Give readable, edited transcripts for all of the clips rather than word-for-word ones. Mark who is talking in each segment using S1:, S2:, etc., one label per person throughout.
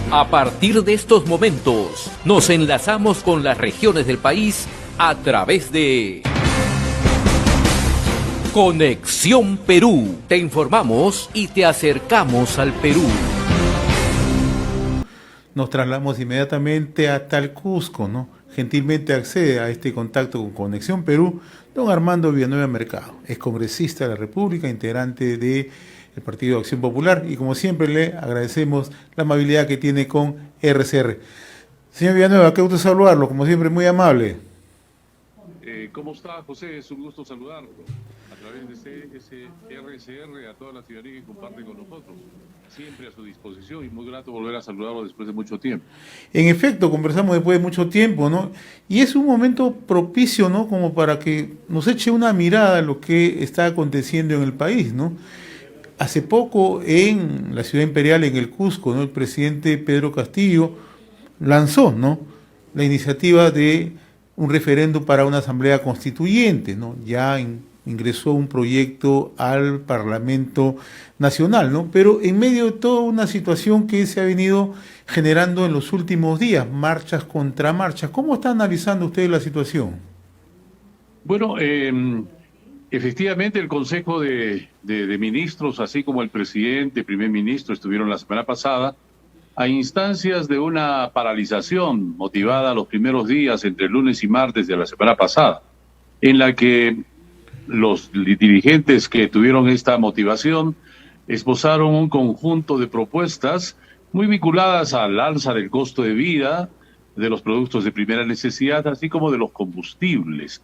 S1: A partir de estos momentos, nos enlazamos con las regiones del país a través de Conexión Perú. Te informamos y te acercamos al Perú.
S2: Nos trasladamos inmediatamente hasta el Cusco, ¿no? Gentilmente accede a este contacto con Conexión Perú don Armando Villanueva Mercado, es congresista de la República, integrante del Partido de Acción Popular, y como siempre le agradecemos la amabilidad que tiene con RCR. Señor Villanueva, qué gusto saludarlo, como siempre muy amable.
S3: ¿Cómo está, José? Es un gusto saludarlo a través de ese RCR a toda la ciudadanía que comparte con nosotros. Siempre a su disposición y muy grato volver a saludarlo después de mucho tiempo.
S2: En efecto, conversamos después de mucho tiempo, ¿no? Y es un momento propicio, ¿no? Como para que nos eche una mirada a lo que está aconteciendo en el país, ¿no? Hace poco en la ciudad imperial, en el Cusco, ¿no? El presidente Pedro Castillo lanzó, ¿no?, la iniciativa de un referéndum para una asamblea constituyente, ¿no? Ya ingresó un proyecto al Parlamento Nacional, ¿no? Pero en medio de toda una situación que se ha venido generando en los últimos días, marchas contra marchas, ¿cómo está analizando usted la situación?
S3: Bueno, efectivamente el Consejo de Ministros, así como el presidente, primer ministro, estuvieron la semana pasada a instancias de una paralización motivada los primeros días entre lunes y martes de la semana pasada, en la que los dirigentes que tuvieron esta motivación esbozaron un conjunto de propuestas muy vinculadas al alza del costo de vida, de los productos de primera necesidad, así como de los combustibles,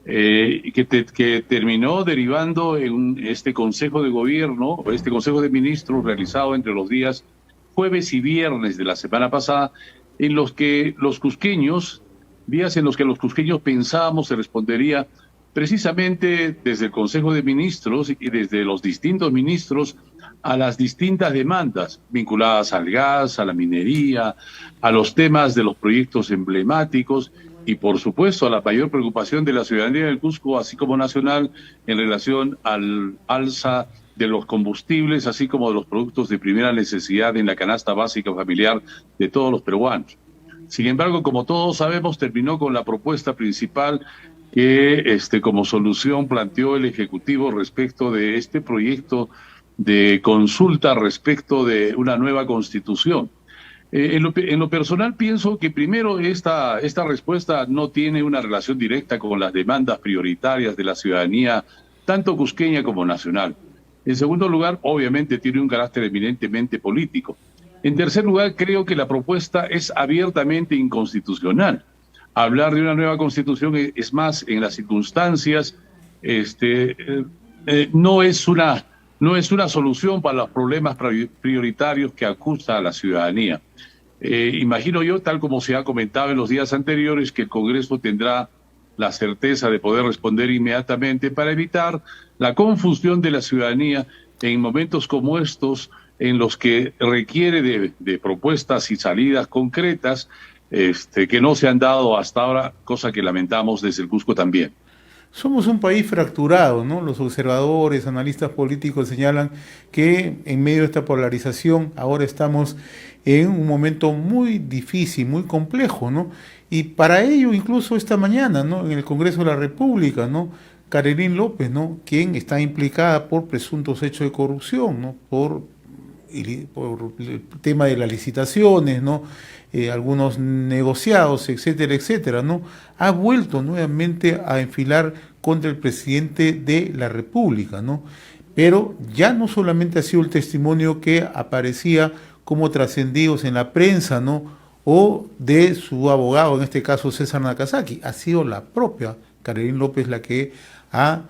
S3: que terminó derivando en este Consejo de Gobierno, este Consejo de Ministros realizado entre los días jueves y viernes de la semana pasada, en los que los cusqueños, días en los que los cusqueños pensábamos se respondería precisamente desde el Consejo de Ministros y desde los distintos ministros a las distintas demandas vinculadas al gas, a la minería, a los temas de los proyectos emblemáticos y, por supuesto, a la mayor preocupación de la ciudadanía del Cusco, así como nacional, en relación al alza de los combustibles, así como de los productos de primera necesidad en la canasta básica familiar de todos los peruanos. Sin embargo, como todos sabemos, terminó con la propuesta principal que como solución planteó el Ejecutivo respecto de este proyecto de consulta respecto de una nueva constitución. En lo personal pienso que primero esta respuesta no tiene una relación directa con las demandas prioritarias de la ciudadanía, tanto cusqueña como nacional. En segundo lugar, obviamente tiene un carácter eminentemente político. En tercer lugar, creo que la propuesta es abiertamente inconstitucional. Hablar de una nueva constitución es más, en las circunstancias, no es una solución para los problemas prioritarios que acusa a la ciudadanía. Imagino yo, tal como se ha comentado en los días anteriores, que el Congreso tendrá la certeza de poder responder inmediatamente para evitar la confusión de la ciudadanía en momentos como estos, en los que requiere de propuestas y salidas concretas que no se han dado hasta ahora, cosa que lamentamos desde el Cusco también.
S2: Somos un país fracturado, ¿no? Los observadores, analistas políticos señalan que en medio de esta polarización ahora estamos en un momento muy difícil, muy complejo, ¿no? Y para ello, incluso esta mañana, ¿no?, en el Congreso de la República, ¿no?, Carolyn López, ¿no?, quien está implicada por presuntos hechos de corrupción, ¿no?, por el tema de las licitaciones, ¿no?, algunos negociados, etcétera, etcétera, ¿no?, ha vuelto nuevamente a enfilar contra el presidente de la República, ¿no? Pero ya no solamente ha sido el testimonio que aparecía como trascendidos en la prensa, ¿no?, o de su abogado, en este caso César Nakazaki, ha sido la propia Carolyn López la que ha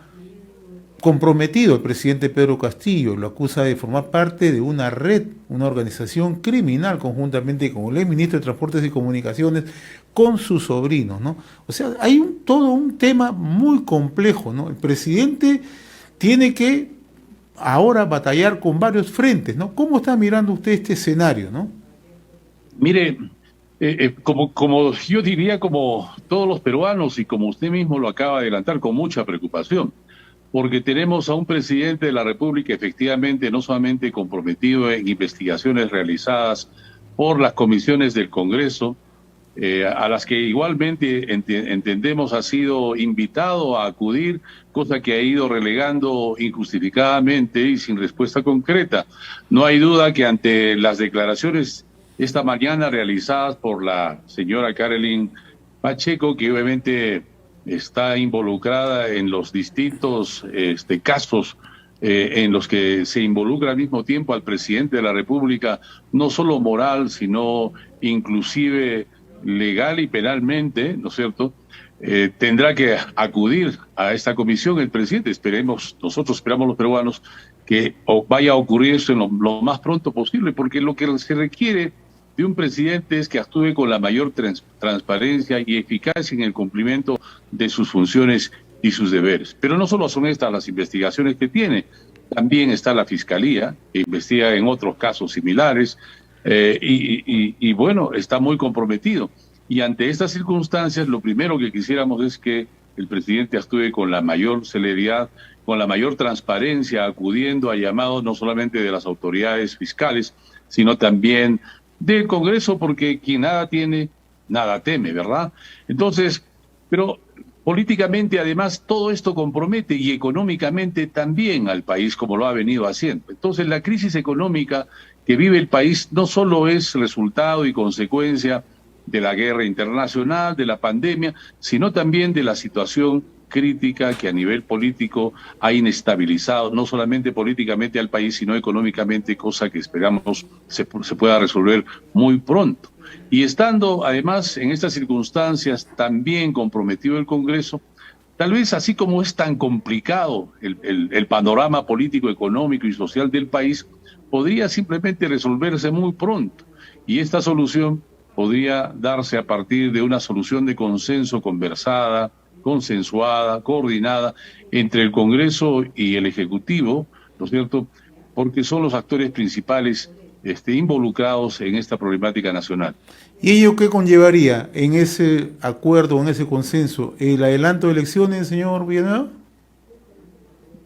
S2: comprometido al presidente Pedro Castillo, lo acusa de formar parte de una red, una organización criminal conjuntamente con el ministro de Transportes y Comunicaciones, con sus sobrinos, ¿no? O sea, hay todo un tema muy complejo, ¿no? El presidente tiene que ahora batallar con varios frentes, ¿no? ¿Cómo está mirando usted este escenario, no?
S3: Mire, como yo diría, como todos los peruanos y como usted mismo lo acaba de adelantar, con mucha preocupación, porque tenemos a un presidente de la República efectivamente no solamente comprometido en investigaciones realizadas por las comisiones del Congreso, a las que igualmente entendemos ha sido invitado a acudir, cosa que ha ido relegando injustificadamente y sin respuesta concreta. No hay duda que ante las declaraciones esta mañana realizadas por la señora Carolyn Pacheco, que obviamente está involucrada en los distintos casos en los que se involucra al mismo tiempo al presidente de la República, no solo moral, sino inclusive legal y penalmente, ¿no es cierto? Tendrá que acudir a esta comisión el presidente. Nosotros esperamos los peruanos que vaya a ocurrir eso en lo más pronto posible, porque lo que se requiere de un presidente es que actúe con la mayor transparencia y eficacia en el cumplimiento de sus funciones y sus deberes. Pero no solo son estas las investigaciones que tiene, también está la Fiscalía, que investiga en otros casos similares, y bueno, está muy comprometido. Y ante estas circunstancias, lo primero que quisiéramos es que el presidente actúe con la mayor celeridad, con la mayor transparencia, acudiendo a llamados no solamente de las autoridades fiscales, sino también del Congreso, porque quien nada tiene, nada teme, ¿verdad? Entonces, pero políticamente, además, todo esto compromete y económicamente también al país, como lo ha venido haciendo. Entonces, la crisis económica que vive el país no solo es resultado y consecuencia de la guerra internacional, de la pandemia, sino también de la situación crítica que a nivel político ha inestabilizado, no solamente políticamente al país, sino económicamente, cosa que esperamos se pueda resolver muy pronto. Y estando además en estas circunstancias también comprometido el Congreso, tal vez así como es tan complicado el panorama político, económico y social del país, podría simplemente resolverse muy pronto. Y esta solución podría darse a partir de una solución de consenso conversada, consensuada, coordinada entre el Congreso y el Ejecutivo, ¿no es cierto?, porque son los actores principales involucrados en esta problemática nacional.
S2: ¿Y ello qué conllevaría en ese acuerdo, en ese consenso? ¿El adelanto de elecciones, señor Villanueva?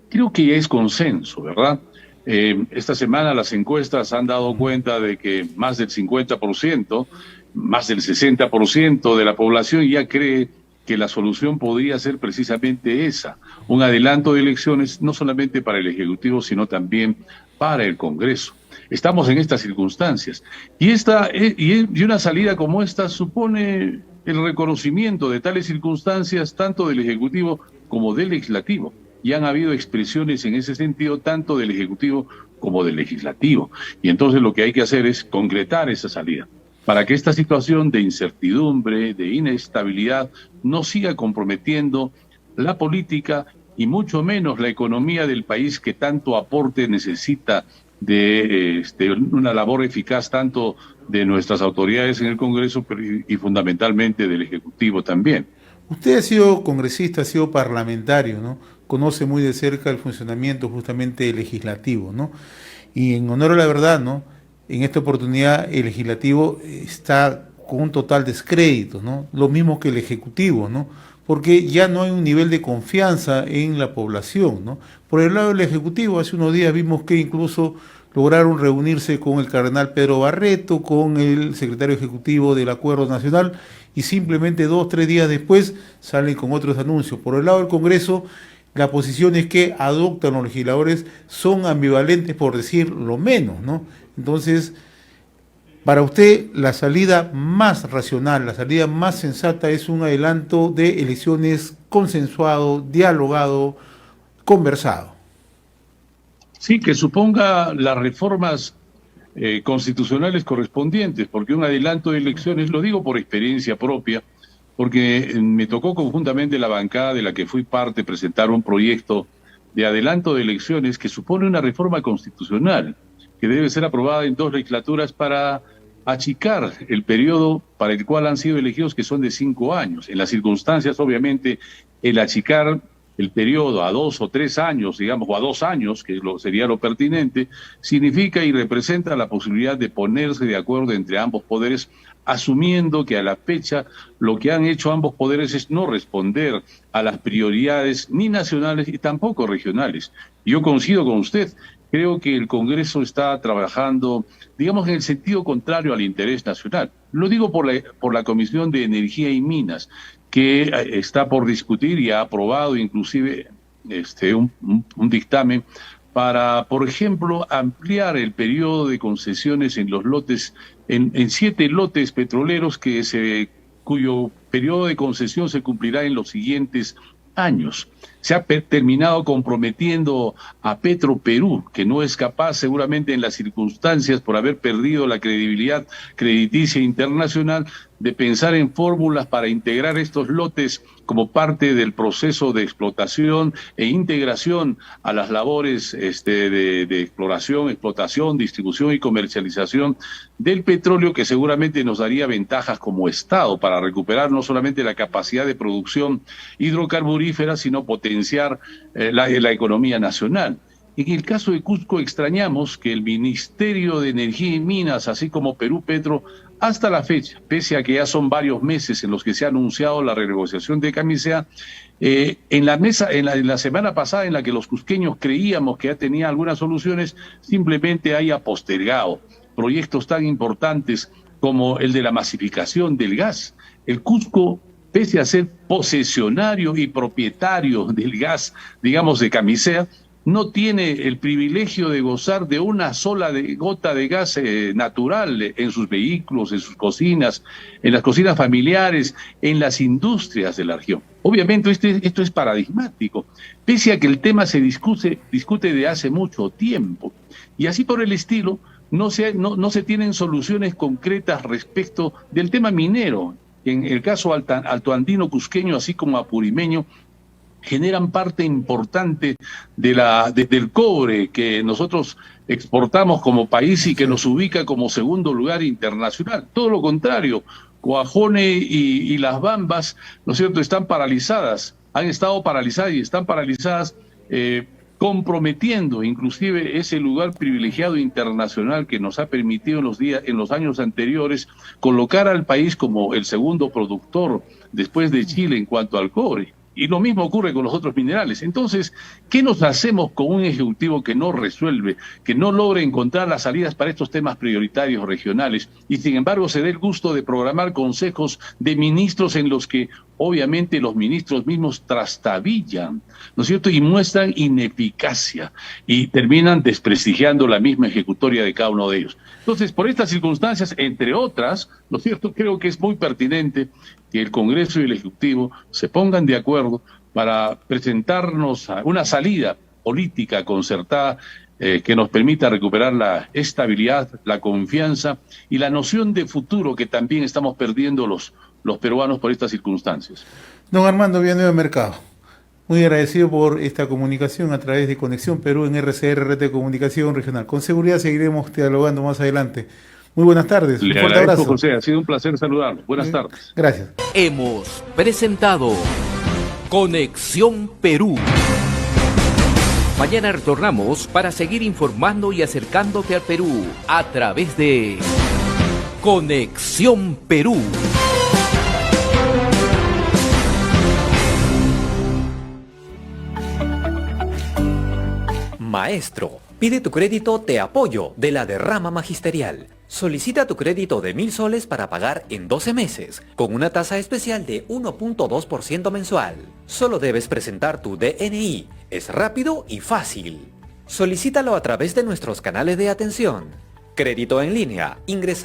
S3: Creo que ya es consenso, ¿verdad? Esta semana las encuestas han dado cuenta de que más del 50%, más del 60% de la población ya cree que la solución podría ser precisamente esa, un adelanto de elecciones no solamente para el Ejecutivo, sino también para el Congreso. Estamos en estas circunstancias y una salida como esta supone el reconocimiento de tales circunstancias tanto del Ejecutivo como del Legislativo. Y han habido expresiones en ese sentido tanto del Ejecutivo como del Legislativo. Y entonces lo que hay que hacer es concretar esa salida, para que esta situación de incertidumbre, de inestabilidad, no siga comprometiendo la política y mucho menos la economía del país, que tanto aporte necesita de una labor eficaz tanto de nuestras autoridades en el Congreso y fundamentalmente del Ejecutivo también.
S2: Usted ha sido congresista, ha sido parlamentario, ¿no? Conoce muy de cerca el funcionamiento justamente legislativo, ¿no? Y en honor a la verdad, ¿no?, en esta oportunidad el legislativo está con un total descrédito, ¿no? Lo mismo que el ejecutivo, ¿no? Porque ya no hay un nivel de confianza en la población, ¿no? Por el lado del ejecutivo, hace unos días vimos que incluso lograron reunirse con el cardenal Pedro Barreto, con el secretario ejecutivo del Acuerdo Nacional, y simplemente 2 o 3 días después salen con otros anuncios. Por el lado del Congreso, las posiciones que adoptan los legisladores son ambivalentes, por decir lo menos, ¿no? Entonces, para usted, la salida más racional, la salida más sensata es un adelanto de elecciones consensuado, dialogado, conversado.
S3: Sí, que suponga las reformas constitucionales correspondientes, porque un adelanto de elecciones, lo digo por experiencia propia, porque me tocó conjuntamente la bancada de la que fui parte presentar un proyecto de adelanto de elecciones que supone una reforma constitucional que debe ser aprobada en 2 legislaturas para achicar el periodo para el cual han sido elegidos, que son de 5 años. En las circunstancias, obviamente, el achicar el periodo a 2 o 3 años, digamos, o a 2 años, que sería lo pertinente, significa y representa la posibilidad de ponerse de acuerdo entre ambos poderes, asumiendo que a la fecha lo que han hecho ambos poderes es no responder a las prioridades ni nacionales y tampoco regionales. Yo coincido con usted creo que el Congreso está trabajando, digamos, en el sentido contrario al interés nacional. Lo digo por la Comisión de Energía y Minas, que está por discutir y ha aprobado inclusive un dictamen para, por ejemplo, ampliar el periodo de concesiones en los lotes, en 7 lotes petroleros cuyo periodo de concesión se cumplirá en los siguientes años. Se ha terminado comprometiendo a Petroperú, que no es capaz, seguramente en las circunstancias, por haber perdido la credibilidad crediticia internacional, de pensar en fórmulas para integrar estos lotes como parte del proceso de explotación e integración a las labores de exploración, explotación, distribución y comercialización del petróleo, que seguramente nos daría ventajas como Estado para recuperar no solamente la capacidad de producción hidrocarburífera, sino potenciar la economía nacional. En el caso de Cusco extrañamos que el Ministerio de Energía y Minas, así como Perú Petro, hasta la fecha, pese a que ya son varios meses en los que se ha anunciado la renegociación de Camisea, en la semana pasada en la que los cusqueños creíamos que ya tenía algunas soluciones, simplemente haya postergado proyectos tan importantes como el de la masificación del gas. El Cusco, pese a ser posesionario y propietario del gas, digamos, de Camisea, no tiene el privilegio de gozar de una sola gota de gas natural en sus vehículos, en sus cocinas, en las cocinas familiares, en las industrias de la región. Obviamente esto es paradigmático, pese a que el tema se discute de hace mucho tiempo. Y así por el estilo, no se tienen soluciones concretas respecto del tema minero. En el caso altoandino cusqueño, así como apurimeño, generan parte importante del cobre que nosotros exportamos como país y que nos ubica como segundo lugar internacional. Todo lo contrario, Cuajone y Las Bambas, ¿no es cierto?, están paralizadas, han estado paralizadas y están paralizadas, comprometiendo inclusive ese lugar privilegiado internacional que nos ha permitido en los años anteriores colocar al país como el segundo productor después de Chile en cuanto al cobre. Y lo mismo ocurre con los otros minerales. Entonces, ¿qué nos hacemos con un ejecutivo que no resuelve, que no logra encontrar las salidas para estos temas prioritarios regionales y sin embargo se dé el gusto de programar consejos de ministros en los que obviamente los ministros mismos trastabillan, ¿no es cierto?, y muestran ineficacia y terminan desprestigiando la misma ejecutoria de cada uno de ellos? Entonces, por estas circunstancias, entre otras, ¿no es cierto?, creo que es muy pertinente que el Congreso y el Ejecutivo se pongan de acuerdo para presentarnos una salida política concertada que nos permita recuperar la estabilidad, la confianza y la noción de futuro que también estamos perdiendo los peruanos por estas circunstancias.
S2: Don Armando Villanueva Mercado, muy agradecido por esta comunicación a través de Conexión Perú en RCR, Red de Comunicación Regional. Con seguridad seguiremos dialogando más adelante. Muy buenas tardes.
S3: Un fuerte abrazo. José, ha sido un placer saludarlo. Buenas tardes.
S2: Gracias.
S1: Hemos presentado Conexión Perú. Mañana retornamos para seguir informando y acercándote al Perú a través de Conexión Perú.
S4: Maestro, pide tu crédito Te Apoyo de la derrama magisterial. Solicita tu crédito de 1.000 soles para pagar en 12 meses, con una tasa especial de 1.2% mensual. Solo debes presentar tu DNI. Es rápido y fácil. Solicítalo a través de nuestros canales de atención. Crédito en línea. Ingresa